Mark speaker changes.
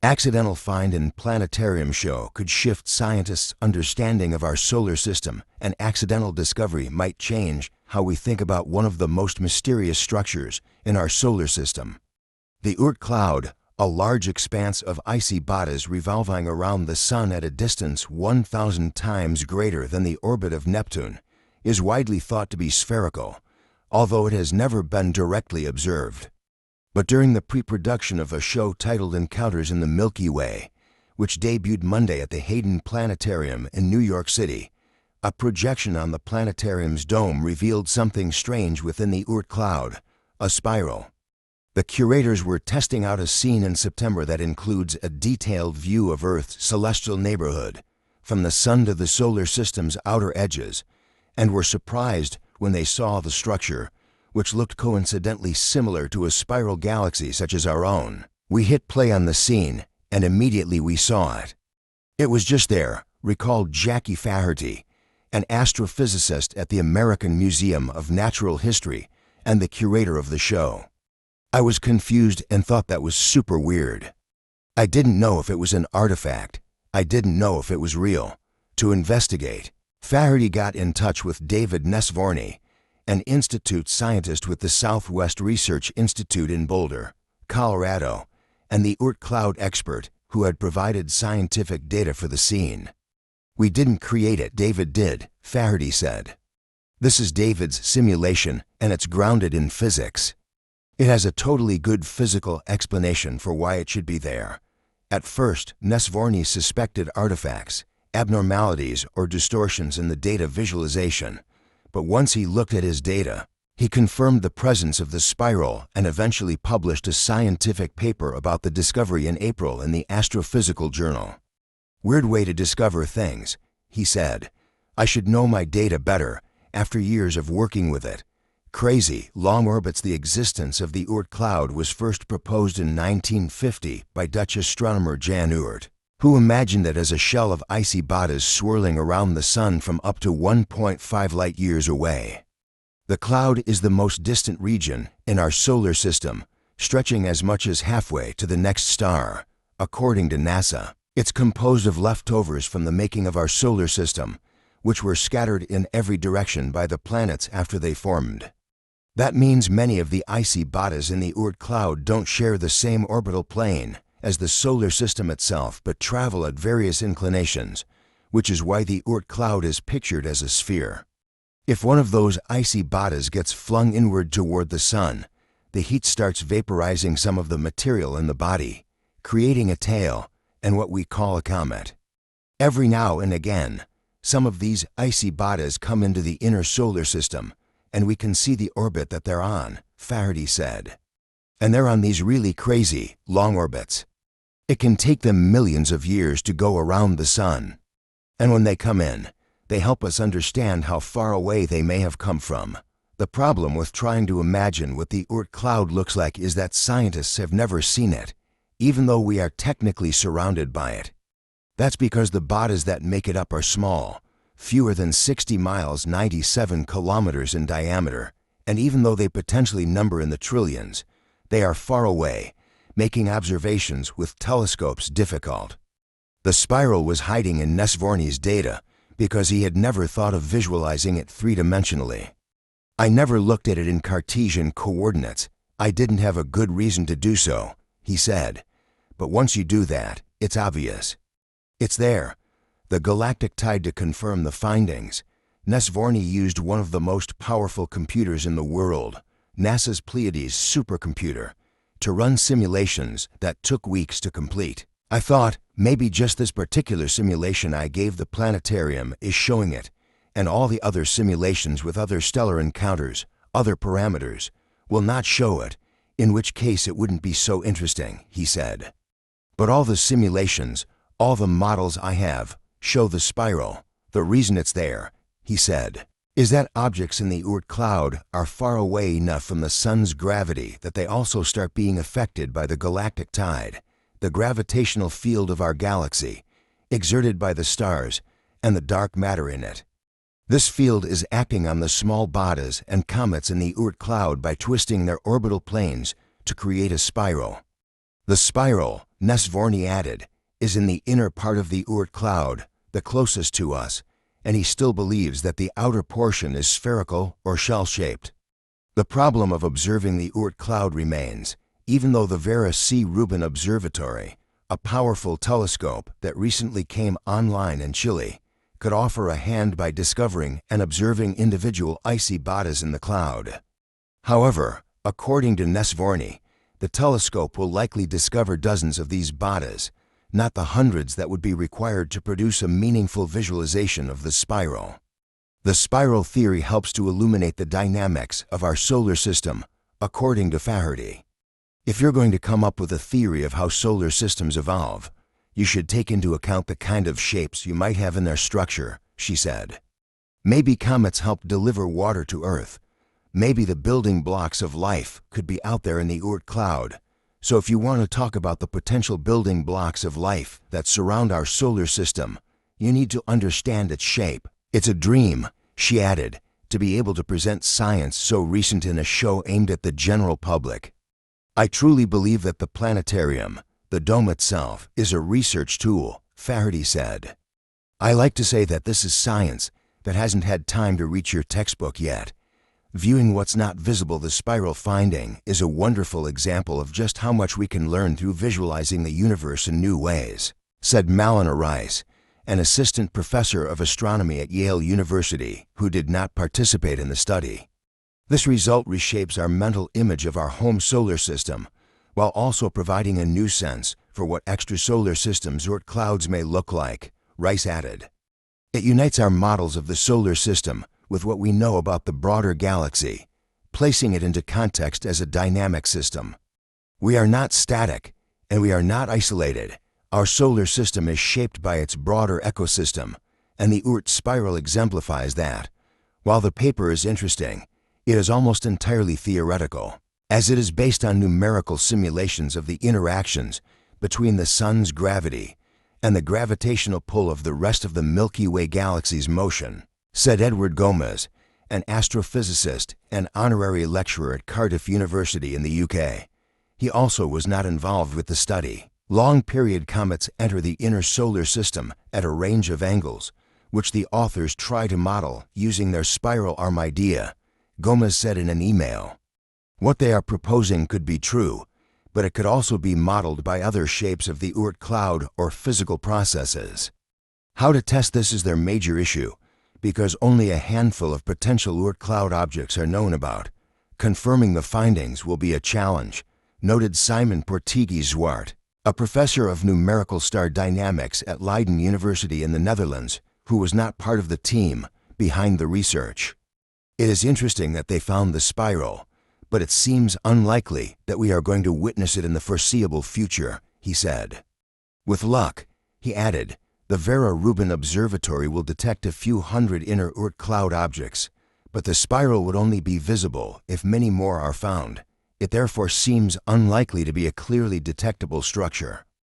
Speaker 1: Accidental find in Planetarium show could shift scientists' understanding of our solar system. An accidental discovery might change how we think about one of the most mysterious structures in our solar system. The Oort cloud, a large expanse of icy bodies revolving around the Sun at a distance 1,000 times greater than the orbit of Neptune, is widely thought to be spherical, although it has never been directly observed. But during the pre-production of a show titled Encounters in the Milky Way, which debuted Monday at the Hayden Planetarium in New York City, a projection on the planetarium's dome revealed something strange within the Oort cloud, a spiral. The curators were testing out a scene in September that includes a detailed view of Earth's celestial neighborhood, from the Sun to the solar system's outer edges, and were surprised when they saw the structure, which looked coincidentally similar to a spiral galaxy such as our own. We hit play on the scene, and immediately we saw it. It was just there, recalled Jackie Faherty, an astrophysicist at the American Museum of Natural History and the curator of the show. I was confused and thought that was super weird. I didn't know if it was an artifact. I didn't know if it was real. To investigate, Faherty got in touch with David Nesvorny, an institute scientist with the Southwest Research Institute in Boulder, Colorado, and the Oort cloud expert who had provided scientific data for the scene. "We didn't create it, David did," Faherty said. "This is David's simulation, and it's grounded in physics. It has a totally good physical explanation for why it should be there." At first, Nesvorny suspected artifacts, abnormalities, or distortions in the data visualization. But once he looked at his data, he confirmed the presence of the spiral and eventually published a scientific paper about the discovery in April in the Astrophysical Journal. "Weird way to discover things," he said. "I should know my data better after years of working with it. Crazy, long orbits." The existence of the Oort cloud was first proposed in 1950 by Dutch astronomer Jan Oort, who imagined it as a shell of icy bodies swirling around the Sun from up to 1.5 light-years away. The cloud is the most distant region in our solar system, stretching as much as halfway to the next star, according to NASA. It's composed of leftovers from the making of our solar system, which were scattered in every direction by the planets after they formed. That means many of the icy bodies in the Oort cloud don't share the same orbital plane as the solar system itself, but travel at various inclinations, which is why the Oort cloud is pictured as a sphere. If one of those icy bodies gets flung inward toward the Sun, the heat starts vaporizing some of the material in the body, creating a tail and what we call a comet. Every now and again, some of these icy bodies come into the inner solar system, and we can see the orbit that they're on, Faherty said. And they're on these really crazy, long orbits. It can take them millions of years to go around the Sun. And when they come in, they help us understand how far away they may have come from. The problem with trying to imagine what the Oort cloud looks like is that scientists have never seen it, even though we are technically surrounded by it. That's because the bodies that make it up are small, fewer than 60 miles, 97 kilometers in diameter, and even though they potentially number in the trillions, they are far away, making observations with telescopes difficult. The spiral was hiding in Nesvorny's data because he had never thought of visualizing it three-dimensionally. "I never looked at it in Cartesian coordinates. I didn't have a good reason to do so," he said. "But once you do that, it's obvious. It's there, the galactic tide." To confirm the findings, Nesvorny used one of the most powerful computers in the world, NASA's Pleiades supercomputer, to run simulations that took weeks to complete. "I thought, maybe just this particular simulation I gave the planetarium is showing it, and all the other simulations with other stellar encounters, other parameters, will not show it, in which case it wouldn't be so interesting," he said. "But all the simulations, all the models I have, show the spiral. The reason it's there," he said, "is that objects in the Oort cloud are far away enough from the Sun's gravity that they also start being affected by the galactic tide, the gravitational field of our galaxy, exerted by the stars and the dark matter in it. This field is acting on the small bodies and comets in the Oort cloud by twisting their orbital planes to create a spiral. The spiral, Nesvorny added, is in the inner part of the Oort cloud, the closest to us, and he still believes that the outer portion is spherical or shell-shaped. The problem of observing the Oort cloud remains, even though the Vera C. Rubin Observatory, a powerful telescope that recently came online in Chile, could offer a hand by discovering and observing individual icy bodies in the cloud. However, according to Nesvorny, the telescope will likely discover dozens of these bodies, not the hundreds that would be required to produce a meaningful visualization of the spiral. The spiral theory helps to illuminate the dynamics of our solar system, according to Faherty. If you're going to come up with a theory of how solar systems evolve, you should take into account the kind of shapes you might have in their structure, she said. Maybe comets help deliver water to Earth. Maybe the building blocks of life could be out there in the Oort cloud. So if you want to talk about the potential building blocks of life that surround our solar system, you need to understand its shape. It's a dream, she added, to be able to present science so recent in a show aimed at the general public. I truly believe that the planetarium, the dome itself, is a research tool, Faherty said. I like to say that this is science that hasn't had time to reach your textbook yet. Viewing what's not visible, the spiral finding, is a wonderful example of just how much we can learn through visualizing the universe in new ways, said Malina Rice, an assistant professor of astronomy at Yale University who did not participate in the study. This result reshapes our mental image of our home solar system, while also providing a new sense for what extrasolar systems or clouds may look like, Rice added. It unites our models of the solar system with what we know about the broader galaxy, placing it into context as a dynamic system. We are not static, and we are not isolated. Our solar system is shaped by its broader ecosystem, and the Oort spiral exemplifies that. While the paper is interesting, it is almost entirely theoretical, as it is based on numerical simulations of the interactions between the Sun's gravity and the gravitational pull of the rest of the Milky Way galaxy's motion, said Edward Gomez, an astrophysicist and honorary lecturer at Cardiff University in the UK. He also was not involved with the study. Long-period comets enter the inner solar system at a range of angles, which the authors try to model using their spiral arm idea, Gomez said in an email. What they are proposing could be true, but it could also be modeled by other shapes of the Oort cloud or physical processes. How to test this is their major issue, because only a handful of potential Oort cloud objects are known about. Confirming the findings will be a challenge, noted Simon Portigi-Zwart, a professor of numerical star dynamics at Leiden University in the Netherlands, who was not part of the team behind the research. It is interesting that they found the spiral, but it seems unlikely that we are going to witness it in the foreseeable future, he said. With luck, he added, the Vera Rubin Observatory will detect a few hundred inner Oort cloud objects, but the spiral would only be visible if many more are found. It therefore seems unlikely to be a clearly detectable structure.